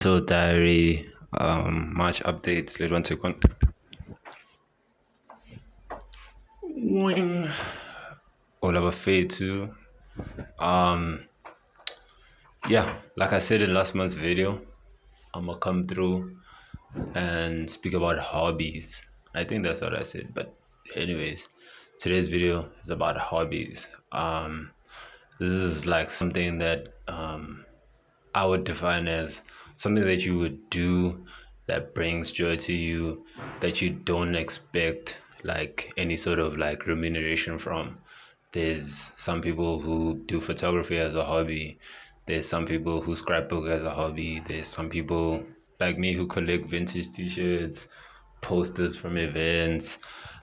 So diary, March updates. Let one second. Wing. All of a fade too. Um, yeah, like I said in last month's video, I'm gonna come through and speak about hobbies. I think that's what I said, but anyways, today's video is about hobbies. This is like something that I would define as something that you would do that brings joy to you, that you don't expect like any sort of like remuneration from. There's some people who do photography as a hobby. There's some people who scrapbook as a hobby. There's some people like me who collect vintage t-shirts, posters from events.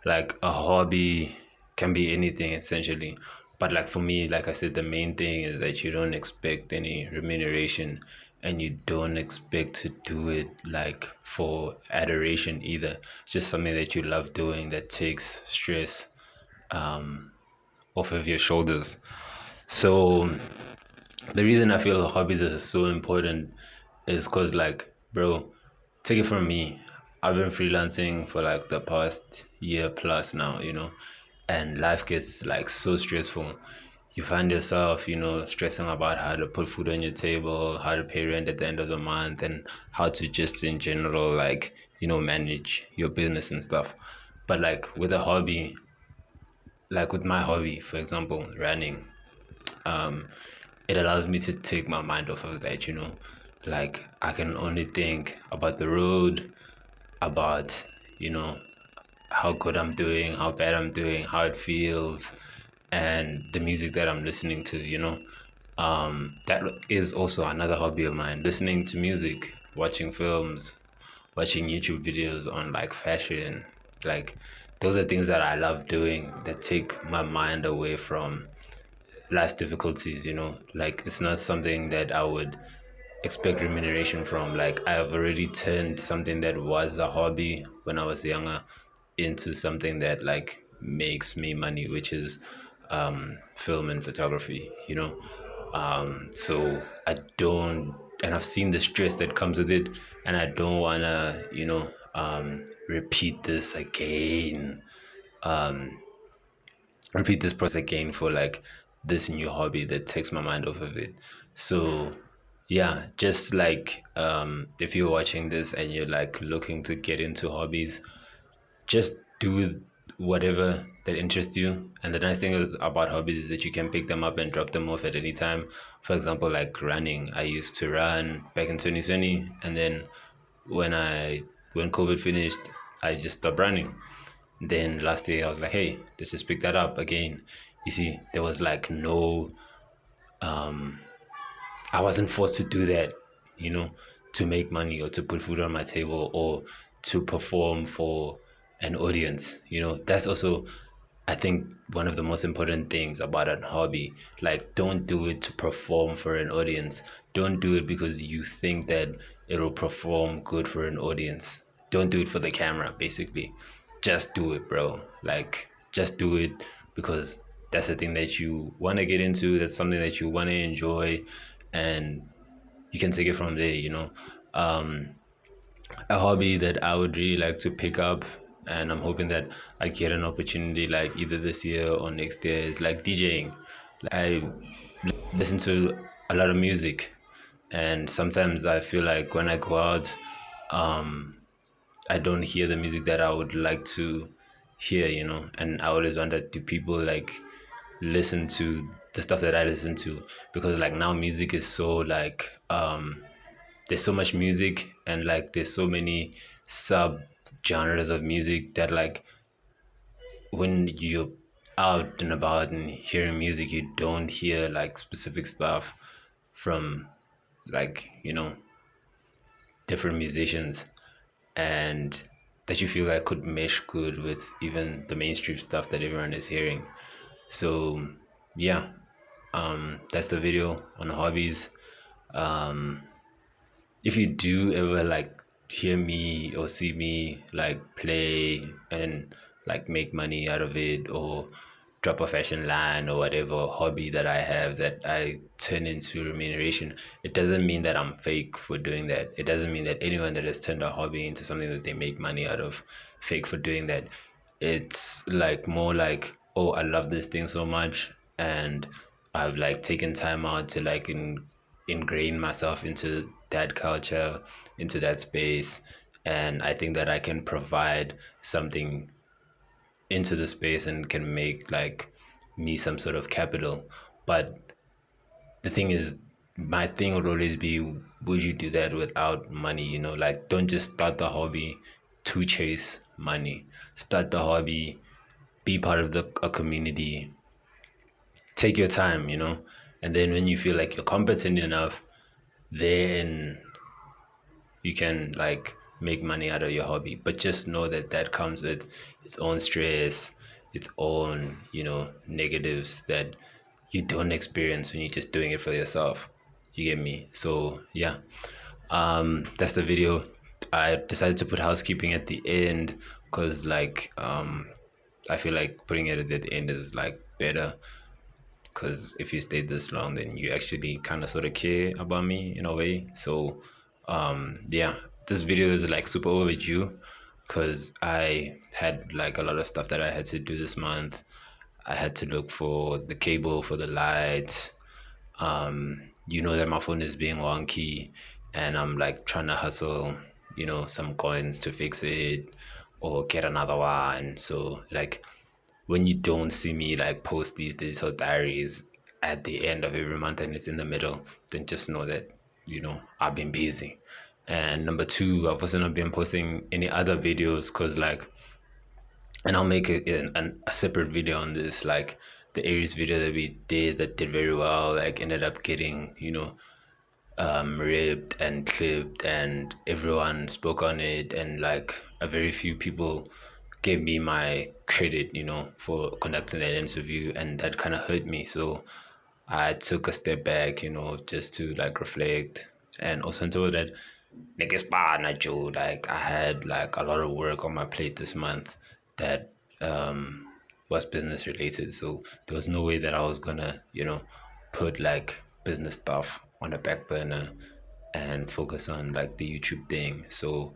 Like a hobby can be anything essentially. But like for me, like I said, the main thing is that you don't expect any remuneration and you don't expect to do it like for adoration either. It's just something that you love doing that takes stress um, off of your shoulders. So the reason I feel hobbies is so important is because like, bro, take it from me. I've been freelancing for like the past year plus now, and life gets like so stressful. You find yourself, stressing about how to put food on your table, how to pay rent at the end of the month, and how to just in general, like, manage your business and stuff. But like with a hobby, like with my hobby, for example, running, um, it allows me to take my mind off of that. Like I can only think about the road, about, you know, how good I'm doing, how bad I'm doing, how it feels, and the music that I'm listening to. That is also another hobby of mine, listening to music, watching films, watching YouTube videos on like fashion. Like those are things that I love doing that take my mind away from life difficulties. Like it's not something that I would expect remuneration from. Like I have already turned something that was a hobby when I was younger into something that like makes me money, which is film and photography. So I don't, and I've seen the stress that comes with it, and I don't wanna, repeat this again. Um, Repeat this process again for like this new hobby that takes my mind off of it. So yeah, just like if you're watching this and you're like looking to get into hobbies, just do whatever that interests you. And the nice thing about hobbies is that you can pick them up and drop them off at any time. For example, like running, I used to run back in 2020, and then when I when COVID finished, I just stopped running. Then last year I was like, hey, let's just pick that up again. You see, there was like no um I wasn't forced to do that, you know, to make money or to put food on my table or to perform for an audience. That's also, I think, one of the most important things about a hobby. Like, don't do it to perform for an audience. Don't do it because you think that it'll perform good for an audience. Don't do it for the camera, basically. Just do it, bro. Like, just do it because that's the thing that you want to get into. That's something that you want to enjoy, and you can take it from there. Um, a hobby that I would really like to pick up, and I'm hoping that I get an opportunity like either this year or next year, is like DJing. I listen to a lot of music, and sometimes I feel like when I go out, um, I don't hear the music that I would like to hear. And I always wonder, do people like listen to the stuff that I listen to? Because like now music is so like there's so much music, and like there's so many sub genres of music that like when you're out and about and hearing music, you don't hear like specific stuff from like different musicians, and that you feel like could mesh good with even the mainstream stuff that everyone is hearing. So yeah, that's the video on hobbies. um if you do ever like hear me or see me like play and like make money out of it, or drop a fashion line or whatever hobby that I have that I turn into remuneration, it doesn't mean that I'm fake for doing that. It doesn't mean that anyone that has turned a hobby into something that they make money out of fake for doing that. It's like more like, oh, I love this thing so much, and I've like taken time out to like ingrain myself into that culture, into that space, and I think that I can provide something into the space and can make like me some sort of capital. But the thing is, my thing would always be, would you do that without money? Like, don't just start the hobby to chase money. Start the hobby, be part of a community, take your time, and then when you feel like you're competent enough, then you can like make money out of your hobby. But just know that that comes with its own stress, its own negatives that you don't experience when you're just doing it for yourself. You get me? So yeah, that's the video. I decided to put housekeeping at the end because like I feel like putting it at the end is like better, because if you stayed this long, then you actually kind of sort of care about me in a way. So yeah, this video is like super overdue because I had like a lot of stuff that I had to do this month. I had to look for the cable for the light. That my phone is being wonky, and I'm like trying to hustle some coins to fix it or get another one. So like, when you don't see me like post these digital diaries at the end of every month and it's in the middle, then just know that I've been busy. And number two, I've also not been posting any other videos because like, and I'll make a separate video on this, like the Aries video that we did that did very well, like ended up getting ripped and clipped, and everyone spoke on it, and like a very few people gave me my credit, for conducting that interview, and that kind of hurt me. So I took a step back, just to like reflect, and also told that niggas bad, Joe. Like I had like a lot of work on my plate this month that was business related, so there was no way that I was gonna, put like business stuff on the back burner and focus on like the YouTube thing. So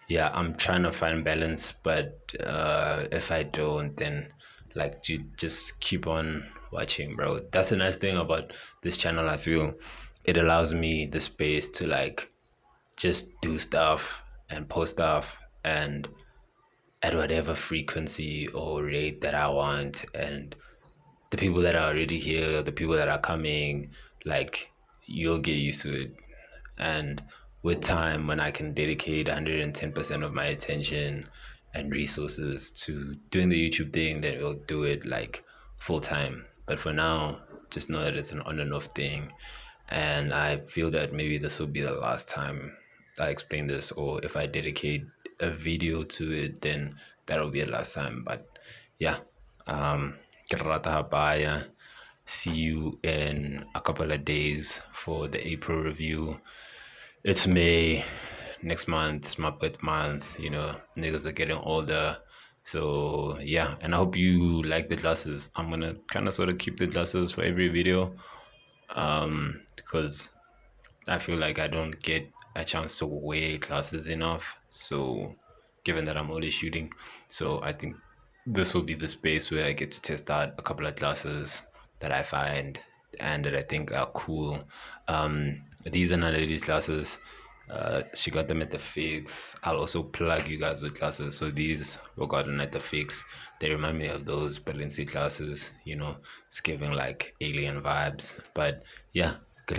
yeah, I'm trying to find balance, but if I don't, then like you just keep on watching, bro. That's the nice thing about this channel. I feel it allows me the space to like just do stuff and post stuff and at whatever frequency or rate that I want. And the people that are already here, the people that are coming, like, you'll get used to it. And with time, when I can dedicate 110% of my attention and resources to doing the YouTube thing, then we'll do it like full time. But for now, just know that it's an on and off thing. And I feel that maybe this will be the last time I explain this, or if I dedicate a video to it, then that'll be the last time. But yeah, ke rata ha baya. See you in a couple of days for the April review. It's May next month. It's my birth month. Niggas are getting older. So yeah, and I hope you like the glasses. I'm gonna kind of sort of keep the glasses for every video, because I feel like I don't get a chance to wear glasses enough. So given that I'm always shooting, so I think this will be the space where I get to test out a couple of classes that I find and that I think are cool. These are not these classes. She got them at the Fix. I'll also plug you guys with classes. So these were gotten at the Fix. They remind me of those Balenci classes. It's giving like alien vibes. But yeah, good.